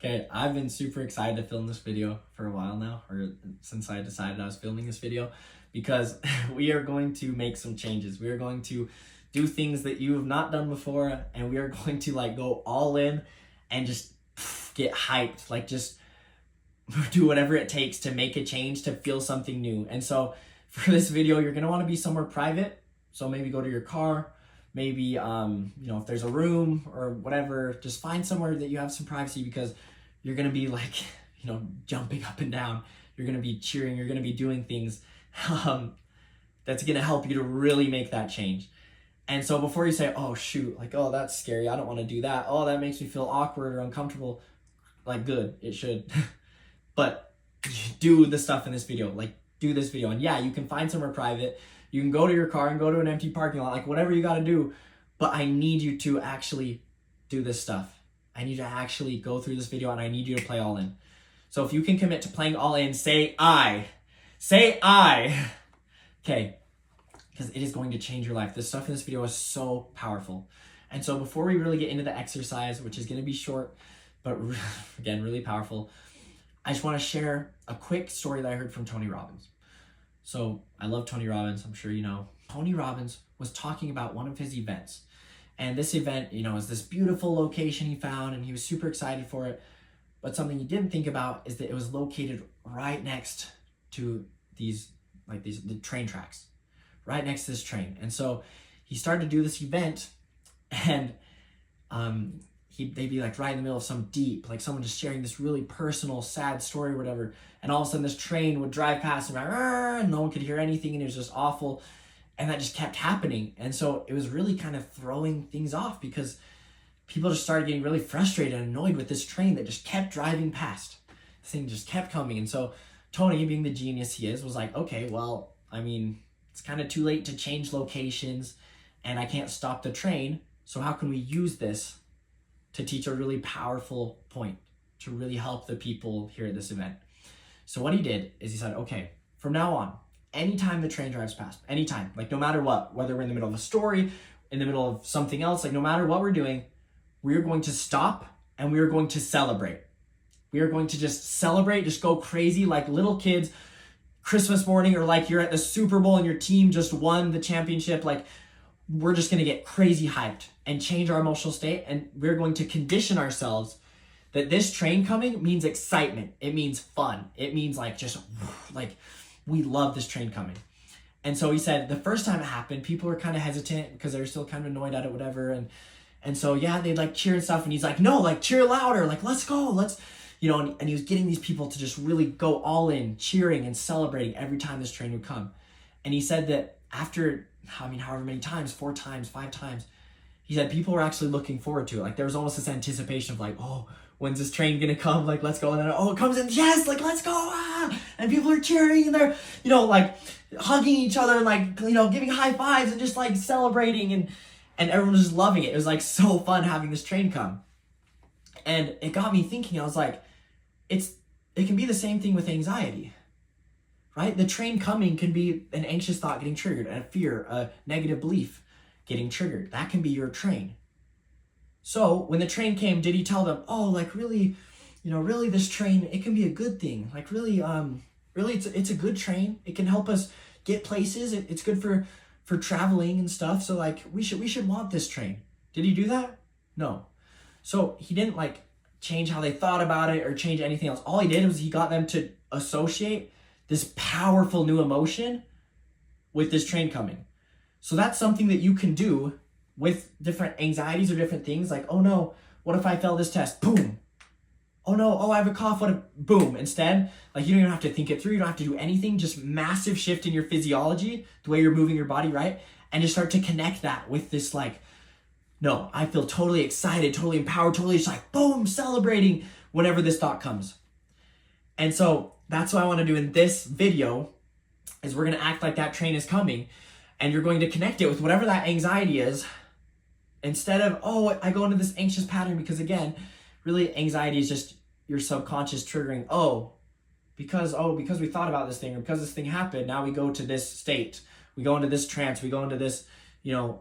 Okay, I've been super excited to film this video for a while now, or since I decided I was filming this video, because we are going to make some changes. We are going to do things that you have not done before, and we are going to like go all in and just get hyped, like just do whatever it takes to make a change, to feel something new. And so for this video, you're gonna want to be somewhere private. So maybe go to your car, maybe if there's a room or whatever, just find somewhere that you have some privacy, because you're gonna be like jumping up and down, you're gonna be cheering, you're gonna be doing things that's gonna help you to really make that change. And so before you say, oh shoot, like, oh that's scary, I don't want to do that, oh that makes me feel awkward or uncomfortable, like good, it should but do the stuff in this video, like do this video. And yeah, you can find somewhere private, you can go to your car and go to an empty parking lot, like whatever you got to do, but I need you to actually do this stuff. I need you to actually go through this video, and I need you to play all in. So if you can commit to playing all in, say I. Okay, because it is going to change your life. This stuff in this video is so powerful. And so before we really get into the exercise, which is going to be short, but again, really powerful, I just want to share a quick story that I heard from Tony Robbins. So I love Tony Robbins, I'm sure you know. Tony Robbins was talking about one of his events. And this event, is this beautiful location he found, and he was super excited for it. But something he didn't think about is that it was located right next to the train tracks, right next to this train. And so he started to do this event, and they'd be like right in the middle of some deep, like someone just sharing this really personal, sad story or whatever. And all of a sudden this train would drive past and no one could hear anything, and it was just awful. And that just kept happening. And so it was really kind of throwing things off, because people just started getting really frustrated and annoyed with this train that just kept driving past. This thing just kept coming. And so Tony, being the genius he is, was like, okay, well, it's kind of too late to change locations, and I can't stop the train. So how can we use this to teach a really powerful point, to really help the people here at this event? So what he did is he said, okay, from now on, anytime the train drives past, anytime, like no matter what, whether we're in the middle of a story, in the middle of something else, like no matter what we're doing, we're going to stop and we're going to celebrate. We are going to just celebrate, just go crazy like little kids Christmas morning, or like you're at the Super Bowl and your team just won the championship. Like we're just going to get crazy hyped and change our emotional state, and we're going to condition ourselves that this train coming means excitement. It means fun. It means like we love this train coming. And so he said the first time it happened, people were kind of hesitant because they were still kind of annoyed at it, whatever. And so, yeah, they'd like cheer and stuff. And he's like, no, like cheer louder. Like, let's go. And he was getting these people to just really go all in, cheering and celebrating every time this train would come. And he said that after, however many times, 4 times, 5 times, he said people were actually looking forward to it. Like there was almost this anticipation of like, oh, when's this train gonna come? Like, let's go. And then, oh, it comes in. Yes, like, let's go. Ah! And people are cheering, and they're, like hugging each other and like, giving high fives and just like celebrating. And everyone was just loving it. It was like so fun having this train come. And it got me thinking, I was like, it can be the same thing with anxiety, right? The train coming can be an anxious thought getting triggered, a fear, a negative belief getting triggered. That can be your train. So when the train came, did he tell them, oh, like really, really this train, it can be a good thing. Like really, it's a good train. It can help us get places. It's good for traveling and stuff. So like we should want this train. Did he do that? No. So he didn't like change how they thought about it or change anything else. All he did was he got them to associate this powerful new emotion with this train coming. So that's something that you can do with different anxieties or different things. Like, oh no, what if I fail this test? Boom. Oh no, I have a cough, what if, boom. Instead, like you don't even have to think it through. You don't have to do anything, just massive shift in your physiology, the way you're moving your body, right? And just start to connect that with this like, no, I feel totally excited, totally empowered, totally just like, boom, celebrating whenever this thought comes. And so that's what I want to do in this video, is we're going to act like that train is coming, and you're going to connect it with whatever that anxiety is. Instead of, oh, I go into this anxious pattern, because again, really anxiety is just your subconscious triggering, because we thought about this thing, or because this thing happened, now we go to this state. We go into this trance, we go into this,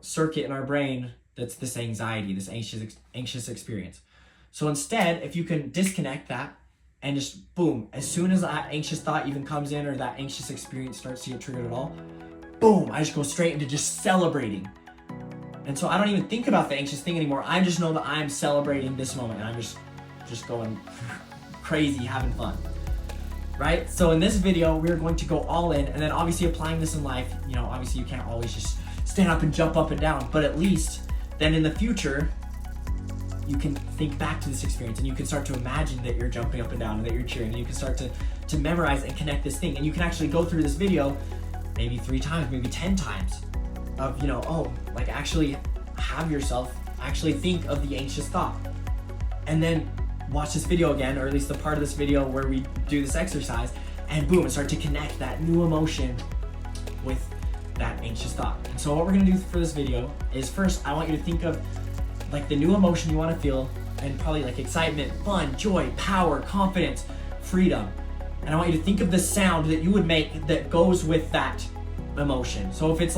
circuit in our brain that's this anxiety, this anxious experience. So instead, if you can disconnect that and just boom, as soon as that anxious thought even comes in or that anxious experience starts to get triggered at all, boom, I just go straight into just celebrating. And so I don't even think about the anxious thing anymore. I just know that I'm celebrating this moment and I'm just going crazy, having fun. Right? So in this video, we're going to go all in, and then obviously applying this in life, you know, obviously you can't always just stand up and jump up and down, but at least then in the future, you can think back to this experience and you can start to imagine that you're jumping up and down and that you're cheering, and you can start to memorize and connect this thing. And you can actually go through this video maybe 3 times, maybe 10 times of, you know, oh, like actually have yourself actually think of the anxious thought. And then watch this video again, or at least the part of this video where we do this exercise, and boom, start to connect that new emotion with that anxious thought. And so what we're gonna do for this video is, first, I want you to think of like the new emotion you wanna feel, and probably like excitement, fun, joy, power, confidence, freedom. And I want you to think of the sound that you would make that goes with that emotion. So if it's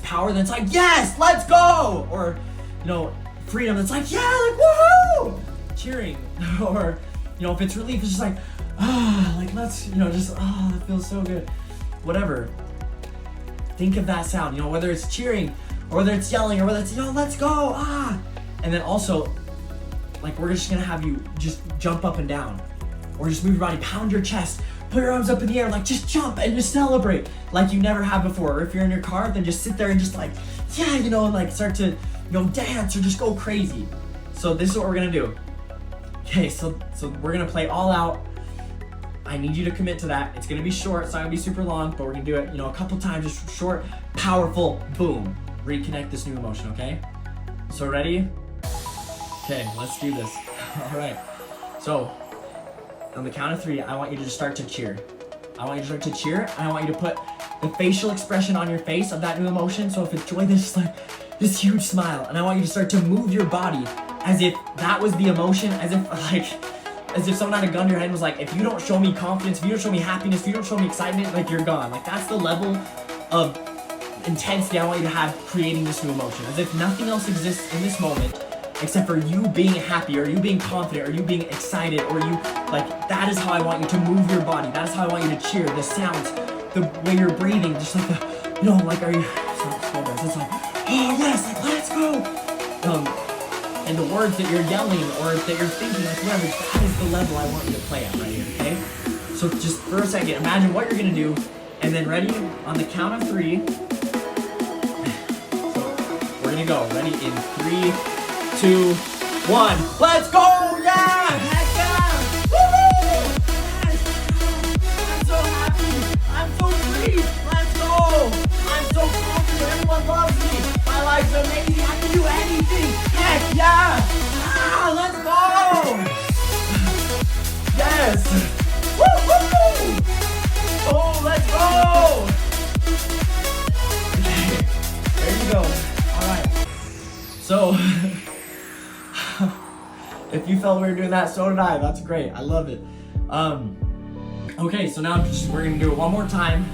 power, then it's like, yes, let's go! Or, you know, freedom, it's like, yeah, like, woohoo! Cheering. Or, you know, if it's relief, it's just like, like let's, you know, just, that feels so good. Whatever. Think of that sound, you know, whether it's cheering or whether it's yelling or whether it's, you know, let's go, And then also, like, we're just gonna have you just jump up and down, or just move your body, pound your chest, put your arms up in the air, like just jump and just celebrate like you never have before. Or if you're in your car, then just sit there and just like, yeah, you know, like start to, you know, dance or just go crazy. So this is what we're gonna do. Okay, so we're gonna play all out. I need you to commit to that. It's gonna be short, it's not gonna be super long, but we're gonna do it, you know, a couple times, just short, powerful, boom. Reconnect this new emotion, okay? So ready? Okay, let's do this. All right. So on the count of 3, I want you to just start to cheer. I want you to start to cheer, and I want you to put the facial expression on your face of that new emotion. So if it's joy, then just like this huge smile. And I want you to start to move your body as if that was the emotion, as if someone had a gun to your head and was like, if you don't show me confidence, if you don't show me happiness, if you don't show me excitement, like you're gone. Like that's the level of intensity I want you to have creating this new emotion. As if nothing else exists in this moment except for you being happy, or you being confident, or you being excited, or you, like, that is how I want you to move your body. That is how I want you to cheer. The sounds, the way you're breathing, just like the, you know, like, are you, it's like, oh yes, like, let's go. And the words that you're yelling or that you're thinking, like whatever, that is the level I want you to play at right here, okay? So just for a second, imagine what you're gonna do, and then ready, on the count of 3, so we're gonna go, ready, in 3, 2, 1, let's go, yeah, heck yeah, woo-hoo, yes, I'm so happy, I'm so free, let's go, I'm so confident, everyone loves me, my life's amazing, I can do anything, heck yeah, let's go, yes, woo-hoo, oh, let's go, okay, there you go, alright, so, if you felt weird doing that, so did I. That's great. I love it. Okay, so now we're gonna do it one more time.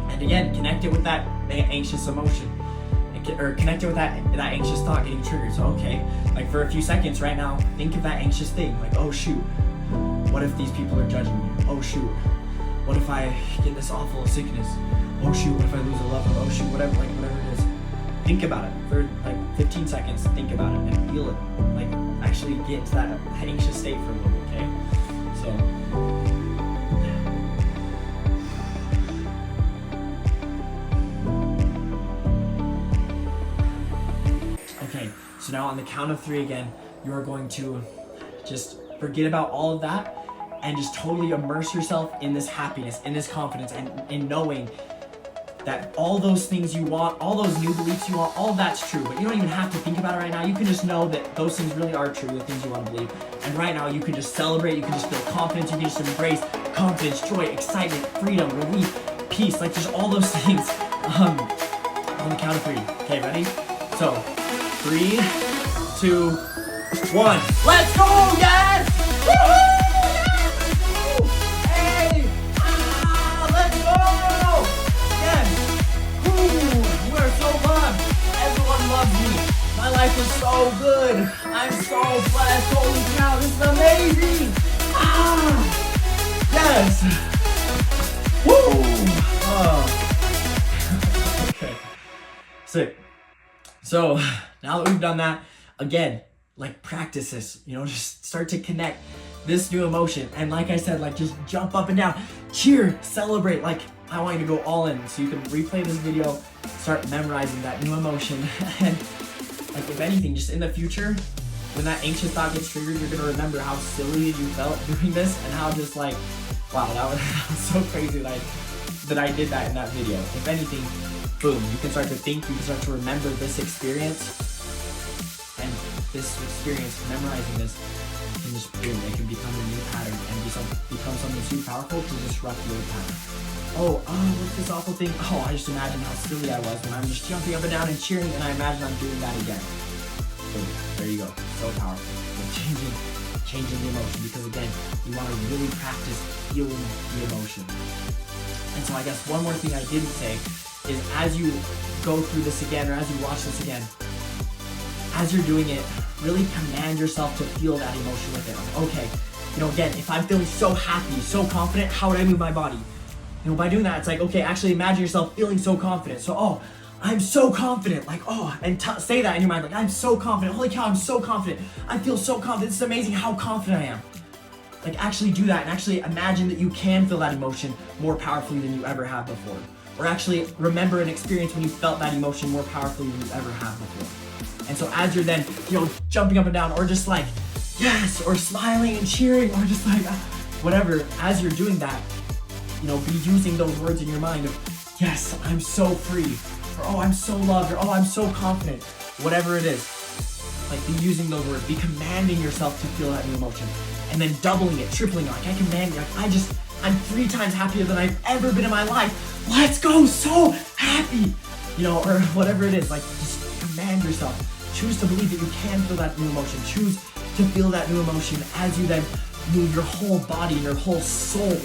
And again, connect it with that anxious emotion, or connect it with that anxious thought getting triggered. So okay, like for a few seconds right now, think of that anxious thing. Like, oh shoot, what if these people are judging me? Oh shoot, what if I get this awful sickness? Oh shoot, what if I lose a loved one? Oh shoot, whatever it is. Think about it for like 15 seconds. Think about it and feel it. Like actually get into that anxious state for a moment, okay? So, okay. So now on the count of 3 again, you are going to just forget about all of that and just totally immerse yourself in this happiness, in this confidence, and in knowing that all those things you want, all those new beliefs you want, all that's true, but you don't even have to think about it right now. You can just know that those things really are true, the things you want to believe. And right now you can just celebrate, you can just feel confidence, you can just embrace confidence, joy, excitement, freedom, relief, peace, like just all those things on the count of 3. Okay, ready? So, 3, 2, 1. Let's go, yes! Woohoo! My life is so good. I'm so blessed. Holy cow, this is amazing. Yes. Woo. Okay. Sick. So now that we've done that, again, like practice this, just start to connect this new emotion. And like I said, like just jump up and down, cheer, celebrate. Like I want you to go all in so you can replay this video, start memorizing that new emotion. And like if anything, just in the future, when that anxious thought gets triggered, you're gonna remember how silly you felt doing this and how just like, wow, that was so crazy that I did that in that video. If anything, boom, you can start to think, you can start to remember this experience, and this experience, memorizing this, can just boom, it can become a new pattern and become something too powerful to disrupt the old pattern. What's this awful thing? I just imagine how silly I was when I'm just jumping up and down and cheering, and I imagine I'm doing that again. Boom, there you go, so powerful. So changing the emotion, because again, you want to really practice feeling the emotion. And so I guess one more thing I didn't say is as you go through this again, or as you watch this again, as you're doing it, really command yourself to feel that emotion with it. Like, okay, again, if I'm feeling so happy, so confident, how would I move my body? By doing that, it's like, okay, actually imagine yourself feeling so confident. So, I'm so confident, like, and say that in your mind, like, I'm so confident, holy cow, I'm so confident, I feel so confident, it's amazing how confident I am. Like, actually do that, and actually imagine that you can feel that emotion more powerfully than you ever have before. Or actually remember an experience when you felt that emotion more powerfully than you ever have before. And so as you're then, jumping up and down, or just like, yes, or smiling and cheering, or just like, whatever, as you're doing that, be using those words in your mind of, yes, I'm so free, or I'm so loved, or I'm so confident, whatever it is. Like, be using those words, be commanding yourself to feel that new emotion, and then doubling it, tripling it. Like, I command you, like, I'm 3 times happier than I've ever been in my life. Let's go, so happy, or whatever it is. Like, just command yourself. Choose to believe that you can feel that new emotion. Choose to feel that new emotion as you then move your whole body and your whole soul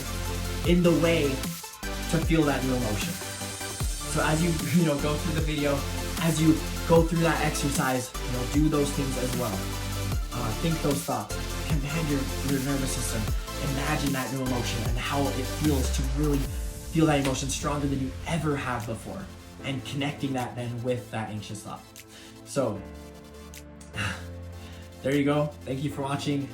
in the way to feel that new emotion. So as you go through the video, as you go through that exercise, do those things as well. Think those thoughts. Command your nervous system. Imagine that new emotion and how it feels to really feel that emotion stronger than you ever have before, and connecting that then with that anxious thought. So there you go. Thank you for watching.